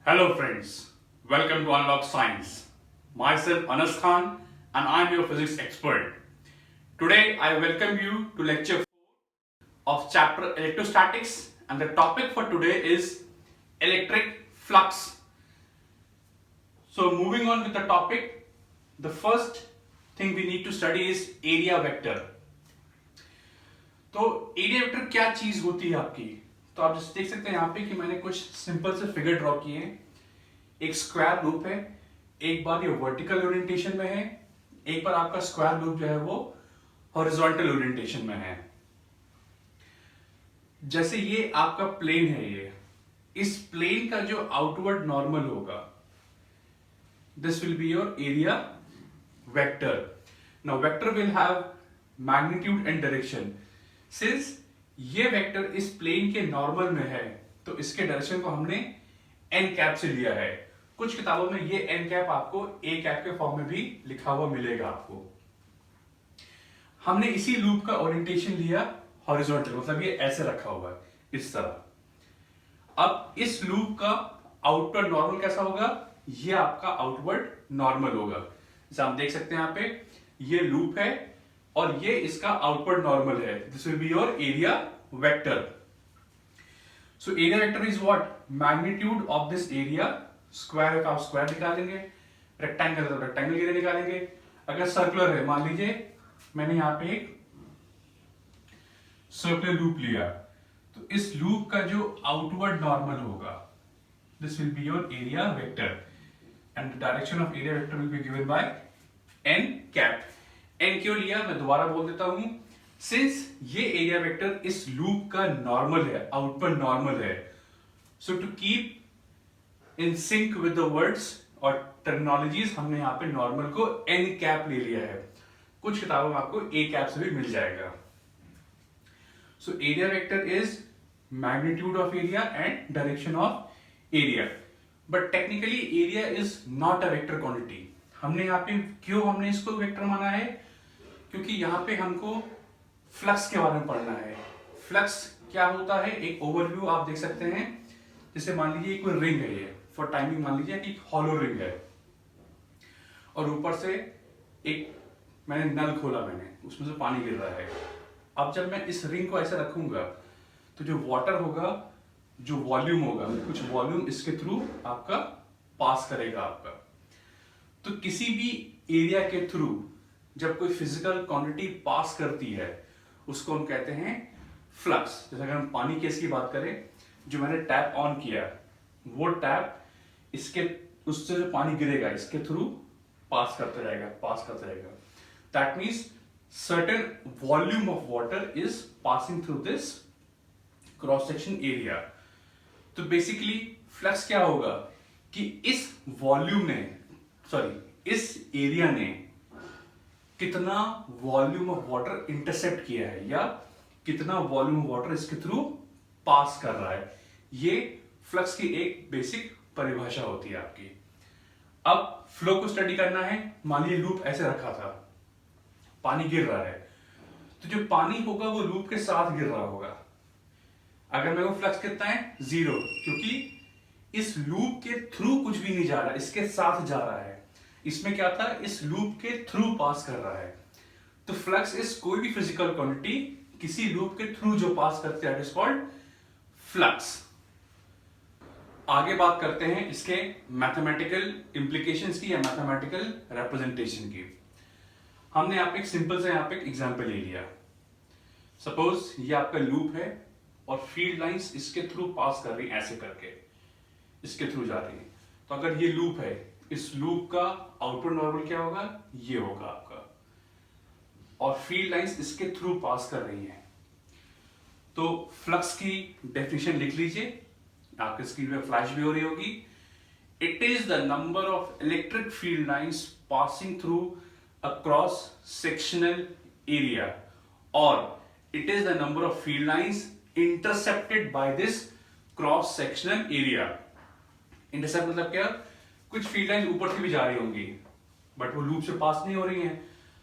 Hello friends, welcome to Unlock Science. Myself Anas Khan and I am your physics expert. Today I welcome you to lecture 4 of chapter electrostatics and the topic for today is electric flux. So moving on with the topic, the first thing we need to study is area vector. तो area vector क्या चीज होती है आपकी? तो आप जैसे देख सकते हैं यहाँ पे कि मैंने कुछ सिंपल से फिगर ड्रॉ किए हैं. एक स्क्वायर लूप है, एक बार ये वर्टिकल ओरिएंटेशन में है, एक बार आपका स्क्वायर लूप जो है वो हॉरिजॉन्टल ओरिएंटेशन में है. जैसे ये आपका प्लेन है, ये इस प्लेन का जो आउटवर्ड नॉर्मल होगा, this will be your area vector. Now vector will have magnitude and direction. Since ये वेक्टर इस प्लेन के नॉर्मल में है तो इसके डायरेक्शन को हमने एन कैप से लिया है. कुछ किताबों में ये एन कैप आपको ए कैप के फॉर्म में भी लिखा हुआ मिलेगा आपको. हमने इसी लूप का ओरिएंटेशन लिया हॉरिजॉन्टल, मतलब ये ऐसे रखा हुआ है इस तरह. अब इस लूप का आउटवर्ड नॉर्मल कैसा होगा? ये आपका आउटवर्ड नॉर्मल होगा. जैसे आप देख सकते हैं यहाँ पे ये लूप है और ये इसका आउटवर्ड नॉर्मल है. This will be your area vector. So area vector is what? Magnitude of this area. Square का आप स्क्वायर निकालेंगे, रेक्टेंगल तो रेक्टेंगल एरिया निकालेंगे. अगर सर्कुलर है, मान लीजिए मैंने यहां पे एक सर्कुलर लूप लिया, तो इस लूप का जो आउटवर्ड नॉर्मल होगा, this will be your area vector and the direction of area vector will be given by n cap. N क्यों लिया मैं दोबारा बोल देता हूं. सिंस ये एरिया वेक्टर इस लूप का नॉर्मल है, आउटवर्ड नॉर्मल है, so to keep in sync with the words और टर्मिनोलॉजीज हमने यहां पे नॉर्मल को एन कैप ले लिया है. कुछ किताबों में आपको ए कैप से भी मिल जाएगा. So area vector is magnitude of area and direction of area. But technically area is not a vector quantity. हमने यहाँ पे क्यों हमने इसको वेक्टर माना है? क्योंकि यहाँ पे हमको फ्लक्स के बारे में पढ़ना है. फ्लक्स क्या होता है, एक ओवरव्यू आप देख सकते हैं. जैसे मान लीजिए कोई रिंग है, ये फॉर टाइमिंग मान लीजिए कि हॉलो रिंग है और ऊपर से एक मैंने नल खोला, मैंने उसमें से पानी गिर रहा है. अब जब मैं इस रिंग को ऐसे रखूंगा तो जो वाटर होगा, जो वॉल्यूम होगा, कुछ वॉल्यूम इसके थ्रू आपका पास करेगा आपका. तो किसी भी एरिया के थ्रू जब कोई फिजिकल क्वांटिटी पास करती है उसको हम कहते हैं फ्लक्स. जैसे अगर हम पानी केस की बात करें, जो मैंने टैप ऑन किया, वो टैप इसके उससे जो पानी गिरेगा इसके थ्रू पास करते रहेगा, पास करते रहेगा. That means certain volume of water is passing through this cross section area. तो बेसिकली फ्लक्स क्या होगा कि इस वॉल्यूम ने, इस एरिया ने कितना वॉल्यूम ऑफ वाटर इंटरसेप्ट किया है या कितना वॉल्यूम ऑफ वाटर इसके थ्रू पास कर रहा है. ये फ्लक्स की एक बेसिक परिभाषा होती है आपकी. अब फ्लो को स्टडी करना है. मान लीजिए लूप ऐसे रखा था, पानी गिर रहा है, तो जो पानी होगा वो लूप के साथ गिर रहा होगा. अगर मेरे को फ्लक्स कितना है? 0, क्योंकि इस लूप के थ्रू कुछ भी नहीं जा रहा, इसके साथ जा रहा है. इसमें क्या था? इस लूप के थ्रू पास कर रहा है. तो फ्लक्स इज कोई भी फिजिकल क्वांटिटी किसी लूप के थ्रू जो पास करते हैं, इट इज कॉल्ड फ्लक्स. आगे बात करते हैं इसके मैथमेटिकल इंप्लीकेशंस की या मैथमेटिकल रिप्रेजेंटेशन की. हमने यहाँ पे एक सिंपल से यहाँ पे एक एग्जांपल ले लिया. सपोज ये आपका लूप है और फील्ड लाइंस इसके थ्रू पास कर रही है, ऐसे करके इसके थ्रू जा रही है. तो अगर ये लूप है, इस लूप का आउटवर्ड नॉर्मल क्या होगा? ये होगा आपका. और फील्ड लाइंस इसके थ्रू पास कर रही हैं. तो फ्लक्स की डेफिनेशन लिख लीजिए, आपके स्क्रीन पे फ्लैश भी हो रही होगी. It is the number of electric field lines passing through a cross sectional area और it is the number of field lines intercepted by this cross sectional area. Intercept मतलब क्या? कुछ फील्ड लाइंस ऊपर से भी जा रही होंगी बट वो लूप से पास नहीं हो रही हैं.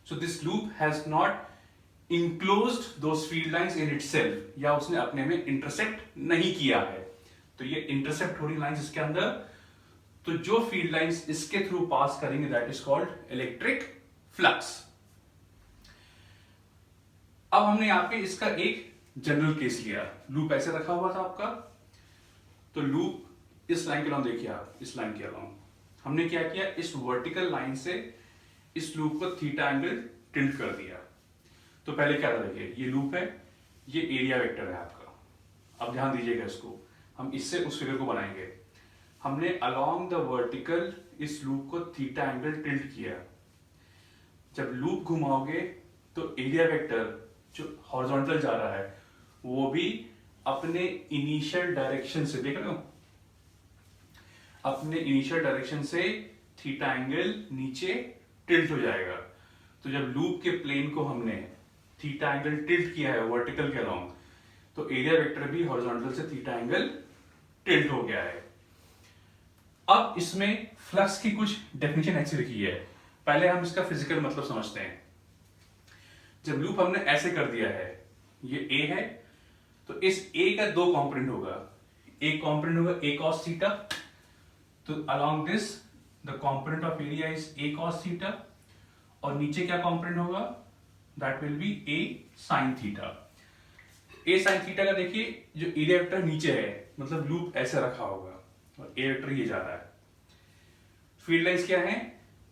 So this loop has not enclosed those field lines in itself, या उसने अपने में इंटरसेक्ट नहीं किया है. तो ये इंटरसेप्ट हो रही लाइंस इसके अंदर, तो जो फील्ड लाइंस इसके थ्रू पास करेंगे that is called electric flux. अब हमने यहां पे इसका एक जनरल केस लिया, लूप ऐसे रखा हुआ था आपका, तो लूप इस लाइन के अलॉन्ग देखिए आप, इस लाइन के अलॉन्ग हमने क्या किया, इस वर्टिकल लाइन से इस लूप को थीटा एंगल टिल्ट कर दिया। तो पहले क्या था, देखिए ये लूप है, ये एरिया वेक्टर है आपका। अब ध्यान दीजिएगा इसको, हम इससे उस फिगर को बनाएंगे। हमने अलोंग द वर्टिकल इस लूप को थीटा एंगल टिल्ट किया। जब लूप घुमाओगे तो एरिया वेक्टर जो हॉरिजॉन्टल जा रहा है वो भी अपने इनिशियल डायरेक्शन से, देख रहे हो, अपने इनिशियल डायरेक्शन से थीटा एंगल नीचे टिल्ट हो जाएगा। तो जब लूप के प्लेन को हमने थीटा एंगल टिल्ट किया है वर्टिकल के अलोंग, तो एरिया वेक्टर भी हॉरिजॉन्टल से थीटा एंगल टिल्ट हो गया है। अब इसमें फ्लक्स की कुछ डेफिनेशन ऐसी लिखी है, पहले हम इसका फिजिकल मतलब समझते हैं। जब लूप हमने ऐसे कर दिया है, ये ए है, तो इस ए का दो कंपोनेंट होगा, एक कंपोनेंट होगा ए cos थीटा, तो along this the component of area is a cos theta, और नीचे क्या कंपोनेंट होगा, that will be a sin theta. a sin theta का देखिए जो एरिया वेक्टर नीचे है, मतलब लूप ऐसे रखा होगा और ए वेक्टर ये जा रहा है। फील्ड लाइंस क्या है,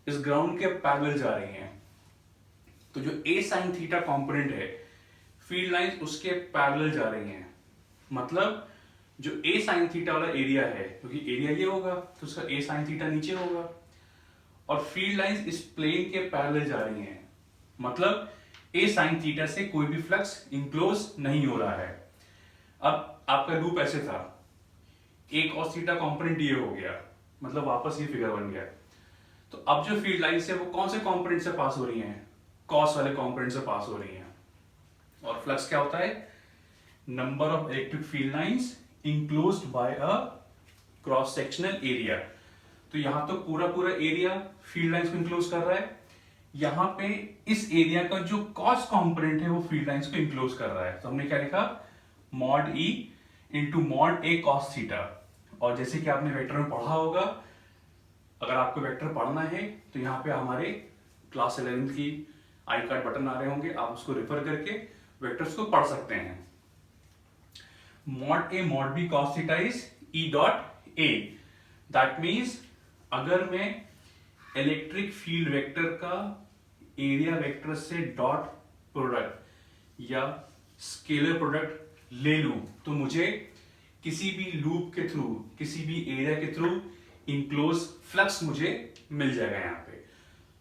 इस ग्राउंड के पैरेलल जा रही हैं, तो जो a sin थीटा कंपोनेंट है, फील्ड लाइंस उसके पैरेलल जा रही हैं। मतलब जो a sin थीटा वाला एरिया है, क्योंकि एरिया ये होगा तो उसका a sin थीटा नीचे होगा, और फील्ड लाइंस इस प्लेन के पैरेलल जा रही हैं, मतलब a sin थीटा से कोई भी फ्लक्स इंक्लोज नहीं हो रहा है। अब आपका लूप ऐसे था, a cos थीटा कंपोनेंट ये हो गया, मतलब वापस ये फिगर बन गया। तो अब जो फील्ड लाइंस है वो कौन से कंपोनेंट से पास हो रही हैं, कॉस वाले कंपोनेंट से पास हो रही हैं। और फ्लक्स क्या होता है, number of electric field lines enclosed by a cross sectional area. तो यहां तो पूरा पूरा एरिया फील्ड लाइंस को इंक्लोज कर रहा है, यहां पे इस एरिया का जो कॉस कंपोनेंट है वो फील्ड लाइंस को इंक्लोज कर रहा है। तो हमने क्या लिखा, मॉड ई इंटू मॉड ए कॉस थीटा। और जैसे कि आपने वेक्टर में पढ़ा होगा, अगर आपको वेक्टर पढ़ना है तो यहाँ पे हमारे क्लास 11 की आई कार्ड बटन आ रहे होंगे, आप उसको रेफर करके वेक्टर्स को पढ़ सकते हैं। Mod A mod B cos theta is E dot A. That means अगर मैं इलेक्ट्रिक फील्ड वेक्टर का एरिया वेक्टर से डॉट प्रोडक्ट या स्केलर प्रोडक्ट ले लूं, तो मुझे किसी भी लूप के थ्रू, किसी भी एरिया के थ्रू इनक्लोज फ्लक्स मुझे मिल जाएगा यहाँ पे।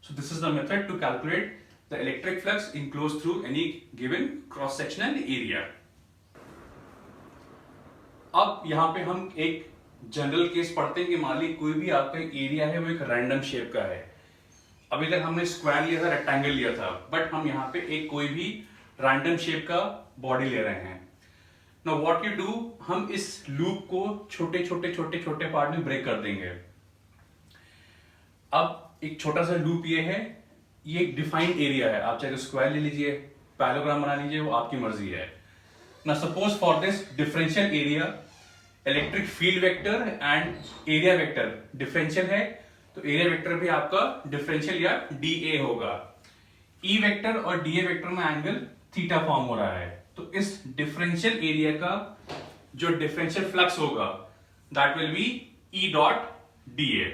So this is the method to calculate the electric flux enclose through any given cross sectional area. अब यहाँ पे हम एक जनरल केस पढ़ते हैं कि मान ली कोई भी आपका एरिया है वो एक रैंडम शेप का है। अभी तक हमने स्क्वायर लिया था, रेक्टेंगल लिया था, बट हम यहाँ पे एक कोई भी रैंडम शेप का बॉडी ले रहे हैं। नाउ व्हाट यू डू, हम इस लूप को छोटे छोटे छोटे छोटे पार्ट में ब्रेक कर देंगे। अब एक छोटा सा लूप ये है, ये एक डिफाइंड एरिया है, आप चाहे स्क्वायर ले लीजिए, पैराग्राम बना लीजिए, वो आपकी मर्जी है। Now suppose for this differential area, electric field vector and area vector differential है, तो एरिया वेक्टर भी आपका डिफरेंशियल या डीए होगा। ई वेक्टर और डीए वेक्टर में एंगल थीटा फॉर्म हो रहा है, तो इस डिफरेंशियल एरिया का जो डिफरेंशियल फ्लक्स होगा that will be E dot dA.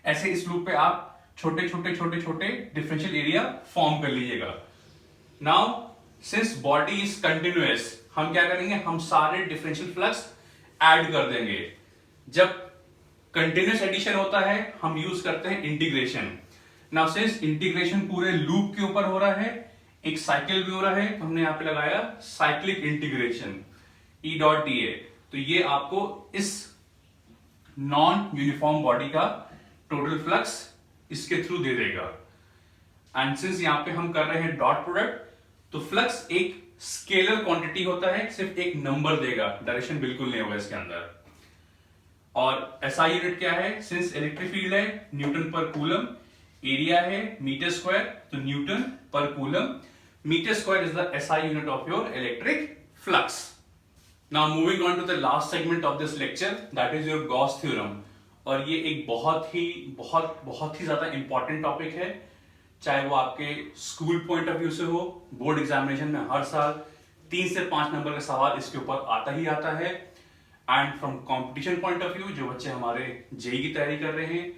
ऐसे इस लूप पे आप छोटे छोटे छोटे छोटे डिफरेंशियल एरिया फॉर्म कर लीजिएगा। Now since body is continuous, हम क्या करेंगे, हम सारे डिफरेंशियल फ्लक्स ऐड कर देंगे। जब कंटिन्यूअस एडिशन होता है हम यूज करते हैं इंटीग्रेशन। नाउ सिंस इंटीग्रेशन पूरे लूप के ऊपर हो रहा है, एक साइकिल भी हो रहा है, तो हमने यहां पे लगाया cyclic integration E dot D A. तो ये आपको इस नॉन यूनिफॉर्म बॉडी का टोटल फ्लक्स इसके थ्रू दे देगा। एंड सिंस यहां पे हम कर रहे हैं डॉट प्रोडक्ट, तो फ्लक्स एक स्केलर क्वांटिटी होता है, सिर्फ एक नंबर देगा, डायरेक्शन बिल्कुल नहीं होगा इसके अंदर। और एसआई यूनिट क्या है, सिंस इलेक्ट्रिक फील्ड है न्यूटन पर कूलम, एरिया है मीटर स्क्वायर, तो न्यूटन पर coulomb, metre square is the SI unit of your electric flux. Now moving on to the last segment of this lecture, that is your Gauss theorem. और ये एक बहुत ही ज़्यादा important topic है, चाहे वो आपके स्कूल पॉइंट ऑफ व्यू से हो। बोर्ड एग्जामिनेशन में हर साल 3 से 5 नंबर का सवाल इसके ऊपर आता ही आता है। And from competition point of view, जो बच्चे हमारे जेई की तैयारी कर रहे हैं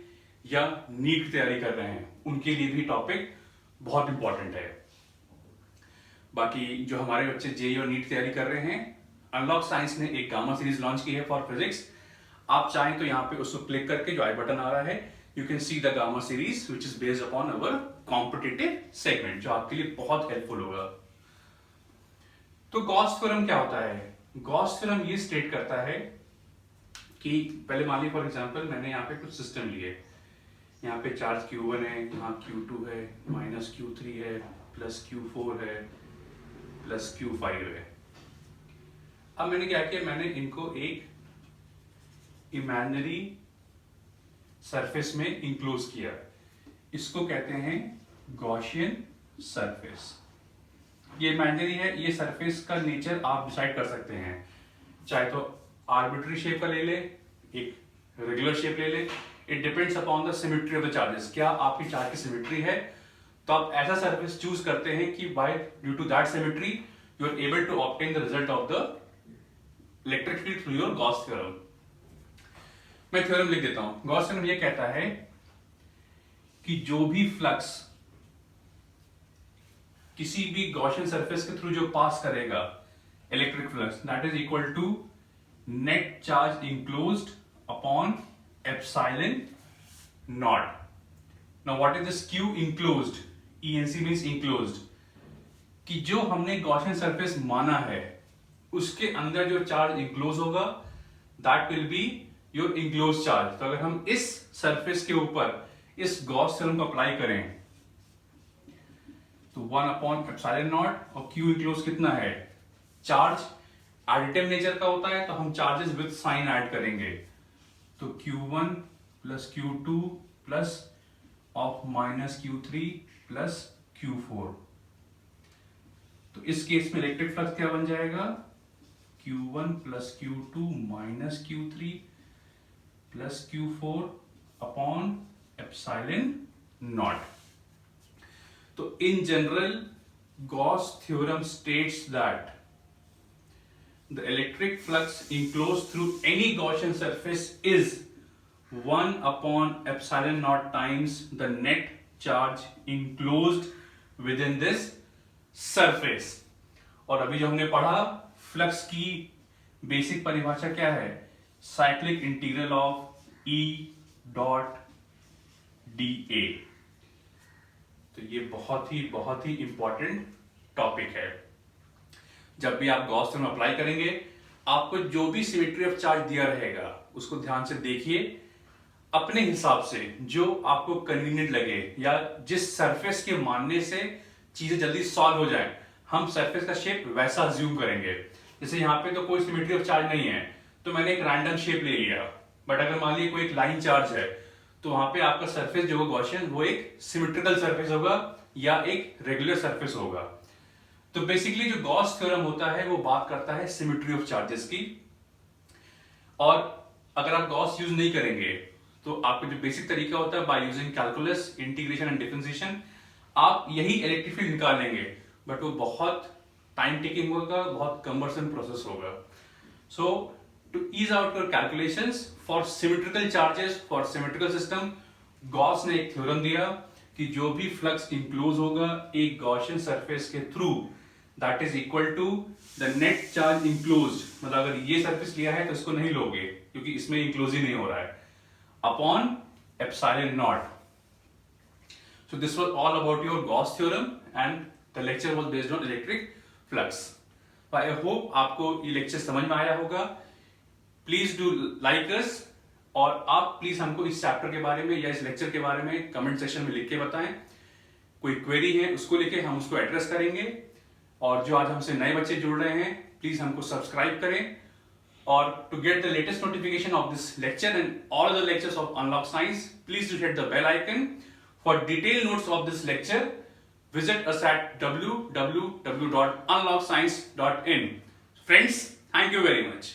या नीट की तैयारी कर रहे हैं, उनके लिए भी टॉपिक बहुत इंपॉर्टेंट है। बाकी जो हमारे बच्चे जेई और नीट की तैयारी कर रहे हैं, अनलॉक साइंस ने एक गामा सीरीज लॉन्च की है फॉर फिजिक्स। आप चाहें तो यहाँ पे उसको क्लिक करके जो आई बटन आ रहा है, you can see the gamma series which is based upon our competitive segment, जो आपके लिए बहुत हेल्पफुल होगा। तो गॉस थ्योरम क्या होता है? गॉस थ्योरम ये स्टेट करता है कि पहले मान लीजिए फॉर एग्जांपल मैंने यहाँ पे कुछ सिस्टम लिए, यहाँ पे चार्ज Q1 है, यहाँ Q2 है, माइनस Q3 है, प्लस Q4 है, प्लस Q5 है। अब मैंने क्या किया, मैंने इनको एक इमेजिनरी सरफेस में इंक्लोज किया। इसको कहते हैं गॉसियन सरफेस। ये इमेजिनरी है, ये सरफेस का नेचर आप डिसाइड कर सकते हैं, चाहे तो आर्बिट्री शेप का ले ले, एक रेगुलर शेप ले ले। It depends upon the symmetry of the charges. क्या आपकी चार्ज की सिमेट्री है, तो आप ऐसा सरफेस चूज करते हैं कि by due to that symmetry you are able to obtain the result of the electric field through your Gauss theorem. मैं थ्योरम लिख देता हूं। गॉस थ्योरम ये कहता है कि जो भी फ्लक्स किसी भी गॉसियन सरफेस के थ्रू जो पास करेगा, electric flux, that is equal to net charge enclosed upon epsilon naught. Now what is this Q enclosed? ENC means enclosed, कि जो हमने गॉसियन सरफेस माना है उसके अंदर जो चार्ज इंक्लोज होगा that will be your enclose charge. तो अगर हम इस सरफेस के ऊपर इस गॉस थ्योरम को अप्लाई करें तो 1 अपॉन एप्सिलॉन नॉट, और Q इंक्लोज कितना है? चार्ज एडिटिव नेचर का होता है, तो हम चार्जेस विद साइन ऐड करेंगे, तो Q1 plus Q2 plus of minus Q3 plus Q4। तो इस केस में इलेक्ट्रिक फ्लक्स क्या बन जाएगा? Q1 plus Q2 minus Q3 plus Q4 upon epsilon not. तो in general, Gauss theorem states that the electric flux enclosed through any Gaussian surface is 1 upon epsilon naught times the net charge enclosed within this surface। और अभी जो हमने पढ़ा, flux की basic परिभाषा क्या है? Cyclic integral of E dot dA। तो ये बहुत ही इंपॉर्टेंट टॉपिक है। जब भी आप गॉस थ्योरम अप्लाई करेंगे, आपको जो भी सिमेट्री ऑफ चार्ज दिया रहेगा उसको ध्यान से देखिए, अपने हिसाब से जो आपको कन्वीनियंट लगे या जिस सरफेस के मानने से चीजें जल्दी सॉल्व हो जाए, हम सरफेस का शेप वैसा अज्यूम करेंगे। जैसे यहाँ पे तो कोई सिमेट्री ऑफ चार्ज नहीं है, तो मैंने एक रैंडम शेप ले लिया। बट अगर मान लीजिए कोई एक लाइन चार्ज है, तो वहां पे आपका सरफेस जो होगा गॉसियन, वो एक सिमेट्रिकल सरफेस होगा या एक रेगुलर सरफेस होगा। तो बेसिकली जो गॉस थ्योरम होता है वो बात करता है सिमेट्री ऑफ चार्जेस की। और अगर आप गॉस यूज नहीं करेंगे तो आपका जो बेसिक तरीका होता है, by using calculus, integration and differentiation, आप यही इलेक्ट्रिक फील्ड निकाल लेंगे, बट वो बहुत टाइम टेकिंग होगा, बहुत कम्बरसम प्रोसेस होगा। सो to ease out your calculations for symmetrical charges, for symmetrical system, Gauss ने एक थ्योरम दिया कि जो भी फ्लक्स इंक्लोज होगा एक गॉसियन सरफेस के through, that is equal to the net charge enclosed. मतलब अगर ये सरफेस लिया है तो इसको नहीं लोगे क्योंकि इसमें इंक्लोज ही नहीं हो रहा है, upon epsilon not. So this was all about your Gauss theorem and the lecture was based on electric flux. I hope आपको ये लेक्चर समझ में आया होगा। प्लीज डू लाइक अस, और आप प्लीज हमको इस चैप्टर के बारे में या इस लेक्चर के बारे में कमेंट सेक्शन में लिख के बताएं। कोई क्वेरी है उसको लिखे, हम उसको एड्रेस करेंगे। और जो आज हमसे नए बच्चे जुड़ रहे हैं, प्लीज हमको सब्सक्राइब करें। और to get the latest notification of this lecture and all the lectures of unlock science, please do hit the bell icon. For detailed notes of this lecture, visit us at www.unlockscience.in. Friends, thank you very much.